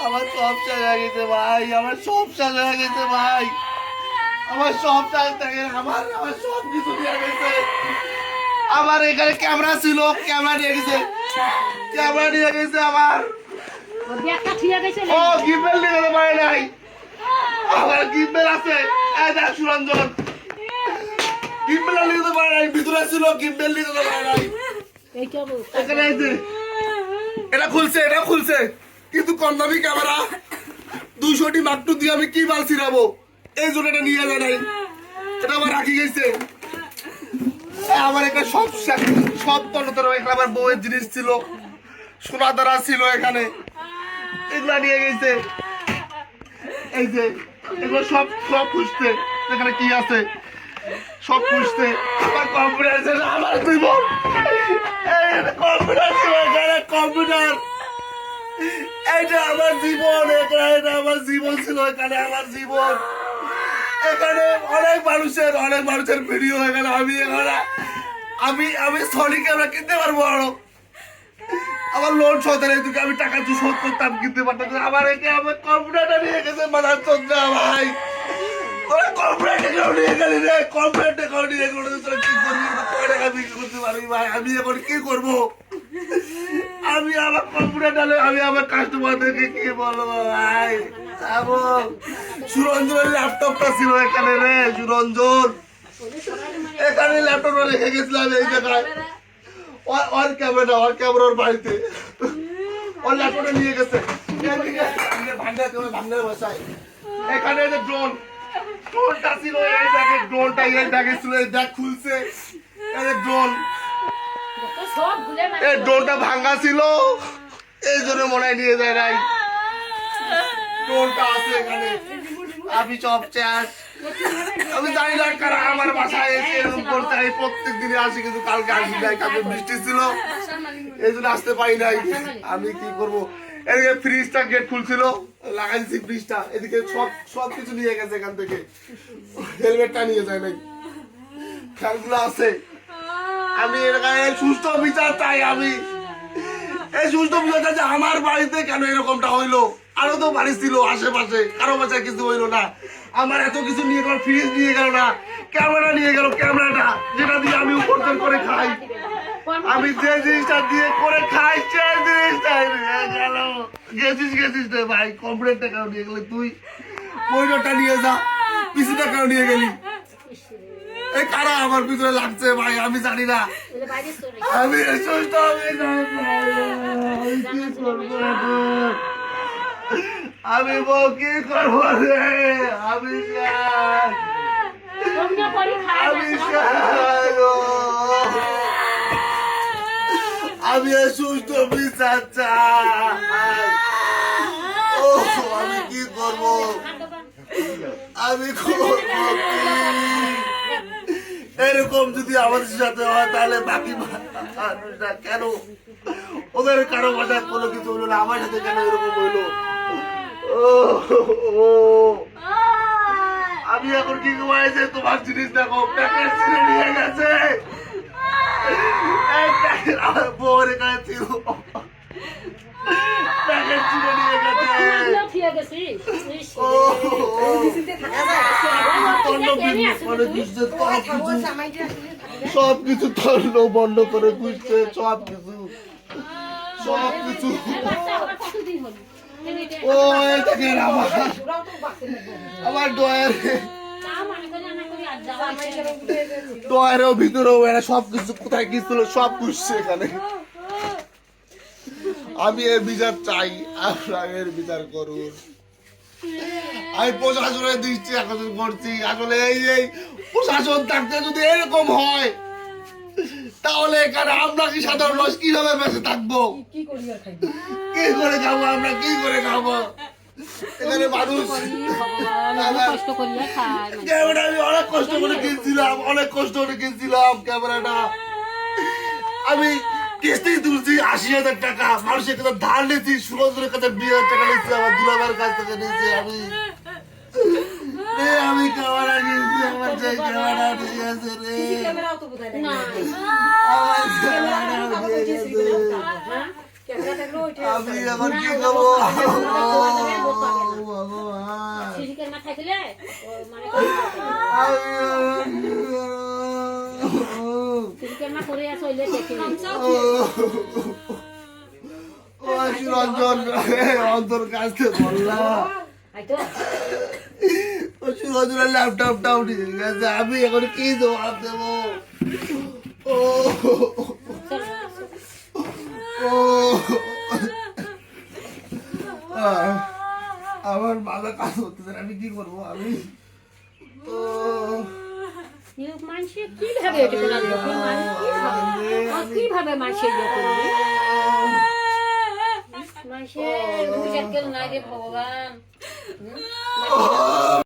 আমার সব শেষ হয়ে গেছে ভাই, আমার সব শেষ হয়ে গেছে ভাই, আমার সব শেষ থেকে আমার আমার সব কিছু নিয়ে গেছে। আমার এখানে ক্যামেরা ছিল, ক্যামেরা নিয়ে গেছে, ক্যামেরা নিয়ে গেছে আমার। ও গিম্বেল নিয়ে যেতে পারে নাই, আমার গিম্বেল আছে। এই দেখ সুরঞ্জন, গিম্বেল নিয়ে যেতে পারে নাই, ভিতরে ছিল গিম্বেল নিয়ে যেতে পারে নাই। এখানে এই যে এটা খুলছে, এটা খুলছে, কিন্তু কম দামি ক্যামেরা 200টি মাকটু দিয়ে আমি কি মাল ছিড়াবো, এই জন্য এটা নিয়ে যায় নাই, এটা আমার রাখি গেছে। আমার একটা সব সব তন্নতর এখানে আমার বউয়ের জিনিস ছিল, সোনা দ্বারা ছিল এখানে, এগুলা নিয়ে গেছে। এই যে এগুলো সব সব খুঁজতে, এখানে কি আছে সব খুঁজতে। আমার কম্পিউটার ছিল, আমার জীবন কম্পিউটার ছিল এখানে, কম্পিউটার, এইটা আমার জীবন, এটা আমার জীবন ছিল এখানে, আমার জীবন এখানে। অনেক মানুষের ভিডিও এখানে। আমি এখানে আমি সনি ক্যামেরা কিনতে পারবো আরো, আমার লোন শোধের দিকে আমি টাকা শোধ করতাম, কিনতে পারতাম। আমার একে আমার কম্পিউটারটা নিয়ে গেছে মাথার চন্দ্রা ভাই, ওরা কম্পিউটার নিয়ে গেলি রে, কম্পিউটার নিয়ে গেলে তোরা কি করবি, কয় টাকা বিক্রি করতে পারবি ভাই? আমি এখন কি করবো? আমি আমার কম্পিউটার আমি আমার কাস্টমারদেরকে কি বলবো ভাই? সুরঞ্জনের ল্যাপটপটা ছিল এখানে রে, সুরঞ্জন এখানে ল্যাপটপটা রেখে গেছিলাম এই জায়গায়। ওর ক্যামেরার বাড়িতে ওর ল্যাপটপটা নিয়ে গেছে। এখানে যে ড্রোনটা ছিল, এই দেখে ড্রোনটা, এই দেখে ছিল, এই দেখ খুলছে, এই যে ড্রোন, এই ড্রোনটা ভাঙ্গা ছিল, এই জন্য মনে হয় নিয়ে যায় নাই। ড্রোনটা আছে এখানে। আমি সব শেষ। আমি জানি না কারা আমার বাসায় এসে এরকম করতে। আমি প্রত্যেক দিনে আসি, কিন্তু কালকে আসি নাই, কালকে বৃষ্টি ছিল, এই জন্য আসতে পারি নাই। আমি কি করবো? এদিকে ফ্রিজটা গেট খুলছিল, লাগাইছি ফ্রিজটা, এদিকে সব কিছু নিয়ে গেছে এখান থেকে। হেলমেটটা নিয়ে যায় নাই, ফ্যানগুলো আছে। আমি এর সুস্থ বিচার চাই, আমি এই সুস্থ বিচার চাই যে আমার বাড়িতে কেন এরকমটা হইলো। আরো তো বাড়ি ছিল আশেপাশে, কারো বাসায় কিছু হইলো না। আমার এত কিছু নিয়ে গেল, ফ্রিজ নিয়ে গেল না, ক্যামেরা নিয়ে গেল, ক্যামেরাটা যেটা দিয়ে আমি উপার্জন করে খাই, আমি যে জিনিসটা দিয়ে করে খাই সেই জিনিসটা নিয়ে গেল। গেছিস রে ভাই, কম্পিউটারটা কেন নিয়ে গেলি তুই? মনিটরটা নিয়ে যা, পিসিটা কেন নিয়ে গেলি? এই কারা আমার ভিতরে লাগছে ভাই, আমি জানি না। আমি সুস্থ, আমি বউ কি করবো রে? আমি আমি সুস্থ বিচার চাই। ও আমি কি করবো? আমি এরকম যদি আমাদের সাথে হয় তাহলে বাকি মানুষরা কেন, ওদের কারো বাসায় কোনো কিছু হলো না, আমার সাথে কেন এরকম হইলো? আমি এখন কি ঘুমাইছে? তোমার জিনিস দেখো, প্যাকেট ছিঁড়ে নিয়ে গেছে, আমার বউর এখানে ছিল, প্যাকেট ছিঁড়ে নিয়ে গেছে। সব কিছু তন্ন বন্ধ করে খুঁজছে, সব কিছু ও দেখেন আমার ডয়ের ভিতরেও এরা সবকিছু কোথায় কি ছিল সব খুঁজছে এখানে। আমি এর বিচার চাই, আপনারা এর বিচার করুন। আমি প্রশাসনের দৃষ্টি আকর্ষণ করছি। আসলে এই প্রশাসন থাকতে যদি এরকম হয়, তাহলে এখানে আমরা কি সাধারণ মানুষ কিভাবে বেঁচে থাকবো? কি করে খাবো আমরা? কি করে খাবো? এখানে মানুষ ক্যামেরা আমি অনেক কষ্ট করে কিনছিলাম ক্যামেরাটা। আমি কিস্তি তুলছি 80,000 টাকা, মানুষের কাছে ধার নিয়েছি, সুরজের কাছে 20,000 টাকা নিয়েছি, আমার দুলাভাইয়ের কাছ থেকে নিয়েছি। আমি ক্যামেরা নিয়েছি, আমার যে ক্যামেরা নিয়ে গেছে রে, আমি এখন কি করবো? মানে তুমি কেমন করে আছো ওইলে দেখি সুরঞ্জন অন্তর কাছে বললাম সুরঞ্জনের ল্যাপটপটা উঠে গেছে, আমি এখন কি জবাব দেবো? ও ও আমার মাথা কাজ করতেছে, আমি কি করবো? আমি ও মানুষে কিভাবে এটা করলো? কিভাবে মানুষের মানুষের বুঝার কেউ নাই রে ভগবান।